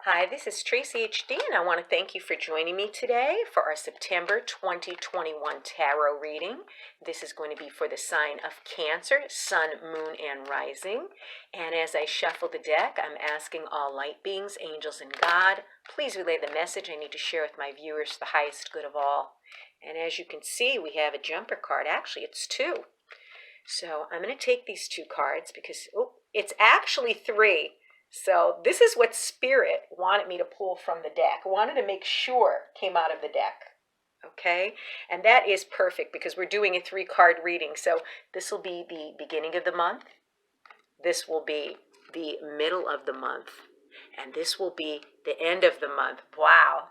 Hi, this is Tracy HD, and I want to thank you for joining me today for our September 2021 tarot reading. This is going to be for the sign of Cancer, Sun, Moon, and Rising. And as I shuffle the deck, I'm asking all light beings, angels, and God, please relay the message I need to share with my viewers for the highest good of all. And as you can see, we have a jumper card. Actually, it's two. So I'm going to take these two cards because, it's actually three. So this is what Spirit wanted me to pull from the deck, wanted to make sure came out of the deck. Okay, and that is perfect because we're doing a 3-card reading. So this will be the beginning of the month, this will be the middle of the month, and this will be the end of the month. Wow,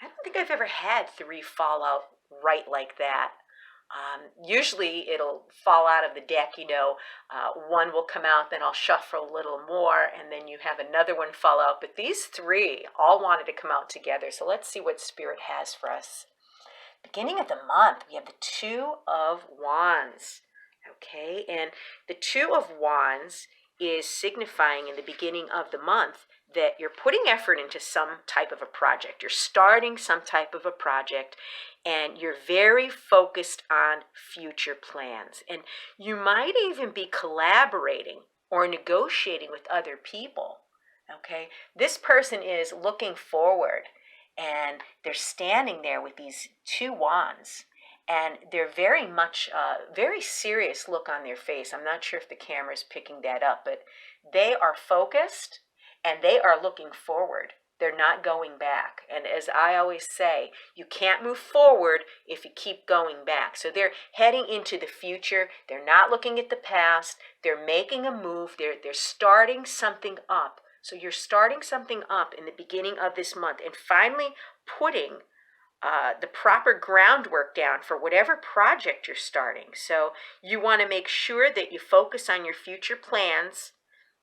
I don't think I've ever had 3 fall out right like that. Usually it'll fall out of the deck, one will come out, then I'll shuffle a little more, and then you have another one fall out. But these 3 all wanted to come out together. So let's see what Spirit has for us. Beginning of the month, we have the 2 of Wands. Okay, and the 2 of Wands is signifying in the beginning of the month that you're putting effort into some type of a project. You're starting some type of a project, and you're very focused on future plans. And you might even be collaborating or negotiating with other people. Okay, this person is looking forward, and they're standing there with these 2 wands, and they're very much very serious look on their face. I'm not sure if the camera is picking that up, but they are focused and they are looking forward. They're not going back. And as I always say, you can't move forward if you keep going back. So they're heading into the future. They're not looking at the past. They're making a move. They're starting something up. So you're starting something up in the beginning of this month and finally putting the proper groundwork down for whatever project you're starting. So you want to make sure that you focus on your future plans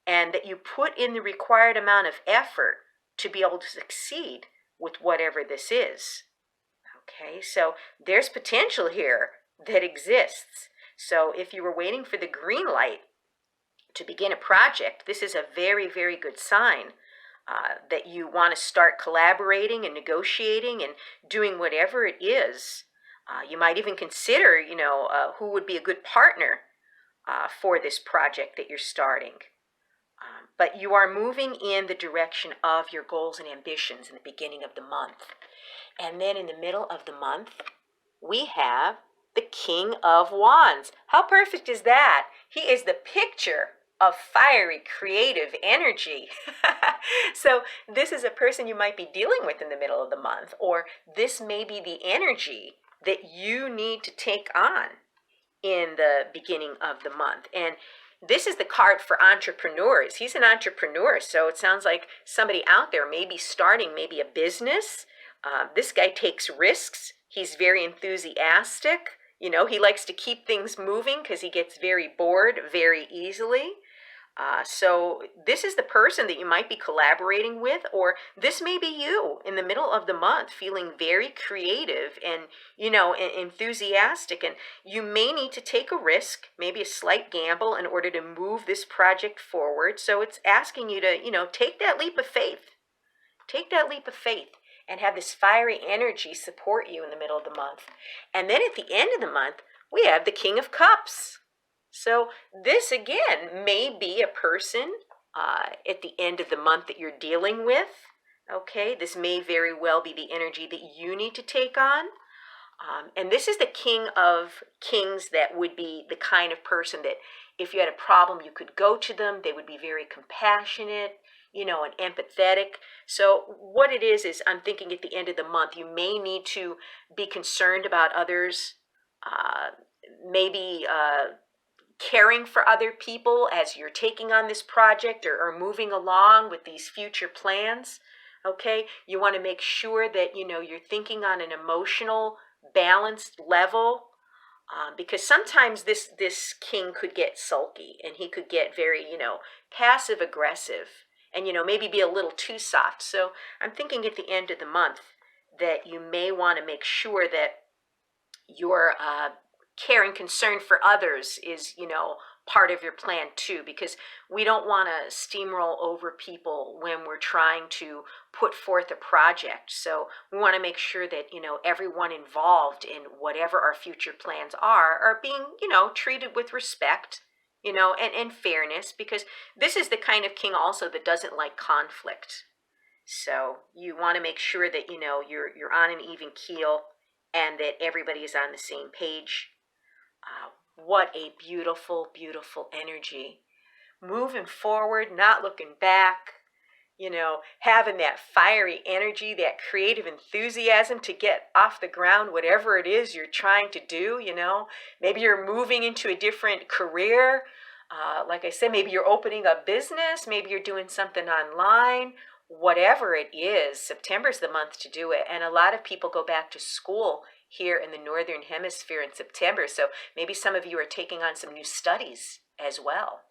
and that you put in the required amount of effort to be able to succeed with whatever this is. Okay, so there's potential here that exists. So if you were waiting for the green light to begin a project, this is a very, very good sign that you want to start collaborating and negotiating and doing whatever it is. You might even consider, who would be a good partner for this project that you're starting. But you are moving in the direction of your goals and ambitions in the beginning of the month. And then in the middle of the month, we have the King of Wands. How perfect is that? He is the picture of fiery, creative energy. So this is a person you might be dealing with in the middle of the month, or this may be the energy that you need to take on in the beginning of the month. And this is the card for entrepreneurs. He's an entrepreneur, so it sounds like somebody out there may be starting maybe a business. This guy takes risks. He's very enthusiastic. He likes to keep things moving because he gets very bored very easily. So this is the person that you might be collaborating with, or this may be you in the middle of the month feeling very creative and, enthusiastic. And you may need to take a risk, maybe a slight gamble in order to move this project forward. So it's asking you to, take that leap of faith. Take that leap of faith and have this fiery energy support you in the middle of the month. And then at the end of the month, we have the King of Cups. So this, again, may be a person at the end of the month that you're dealing with. Okay, this may very well be the energy that you need to take on. And this is the King of Kings that would be the kind of person that if you had a problem, you could go to them. They would be very compassionate, and empathetic. So what it is I'm thinking at the end of the month, you may need to be concerned about others, maybe caring for other people as you're taking on this project or moving along with these future plans. Okay, you want to make sure that you're thinking on an emotional balanced level, because sometimes this king could get sulky and he could get very passive aggressive and maybe be a little too soft. So I'm thinking at the end of the month that you may want to make sure that your care and concern for others is part of your plan too, because we don't want to steamroll over people when we're trying to put forth a project. So we want to make sure that, everyone involved in whatever our future plans are being, treated with respect, and fairness, because this is the kind of king also that doesn't like conflict. So you want to make sure that, you're on an even keel and that everybody is on the same page. What a beautiful, beautiful energy. Moving forward, not looking back, having that fiery energy, that creative enthusiasm to get off the ground, whatever it is you're trying to do. Maybe you're moving into a different career. Like I said, maybe you're opening a business, maybe you're doing something online. Whatever it is, September's the month to do it. And a lot of people go back to school here in the Northern Hemisphere in September. So maybe some of you are taking on some new studies as well.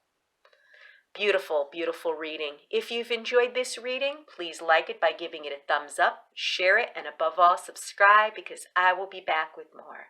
Beautiful, beautiful reading. If you've enjoyed this reading, please like it by giving it a thumbs up, share it, and above all, subscribe, because I will be back with more.